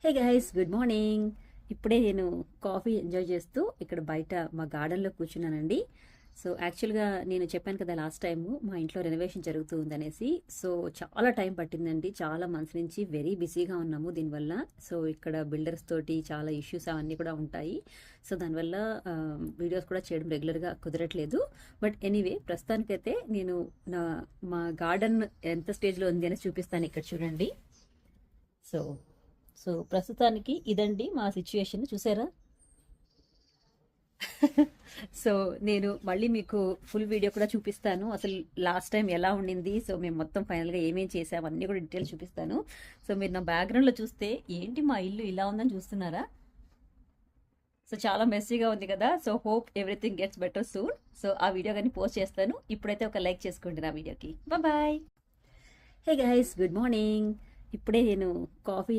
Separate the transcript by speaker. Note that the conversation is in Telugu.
Speaker 1: హే గైస్, గుడ్ మార్నింగ్. ఇప్పుడే నేను కాఫీ ఎంజాయ్ చేస్తూ ఇక్కడ బయట మా గార్డెన్లో కూర్చున్నానండి. సో యాక్చువల్గా నేను చెప్పాను కదా లాస్ట్ టైము మా ఇంట్లో రెనోవేషన్ జరుగుతూ ఉందనేసి. సో చాలా టైం పట్టిందండి, చాలా మంత్స్ నుంచి వెరీ బిజీగా ఉన్నాము దీనివల్ల. సో ఇక్కడ బిల్డర్స్ తోటి చాలా ఇష్యూస్ అవన్నీ కూడా ఉంటాయి. సో దానివల్ల వీడియోస్ కూడా చేయడం రెగ్యులర్గా కుదరట్లేదు. బట్ ఎనీవే, ప్రస్తుతానికైతే నేను మా గార్డెన్ ఎంత స్టేజ్లో ఉంది అని చూపిస్తాను. ఇక్కడ చూడండి. సో సో ప్రస్తుతానికి ఇదండి మా సిచ్యుయేషన్, చూసారా? సో నేను మళ్ళీ మీకు ఫుల్ వీడియో కూడా చూపిస్తాను, అసలు లాస్ట్ టైం ఎలా ఉండింది. సో మేము మొత్తం ఫైనల్గా ఏమేం చేసాము అన్నీ కూడా డీటెయిల్ చూపిస్తాను. సో మీరు నా బ్యాక్గ్రౌండ్లో చూస్తే ఏంటి మా ఇల్లు ఇలా ఉందని చూస్తున్నారా? సో చాలా మెస్సీగా ఉంది కదా. So hope everything gets better soon. So ఆ వీడియో కానీ పోస్ట్ చేస్తాను. ఇప్పుడైతే ఒక లైక్ చేసుకోండి నా వీడియోకి. Bye. Hey guys, good morning. ఇప్పుడే నేను కాఫీ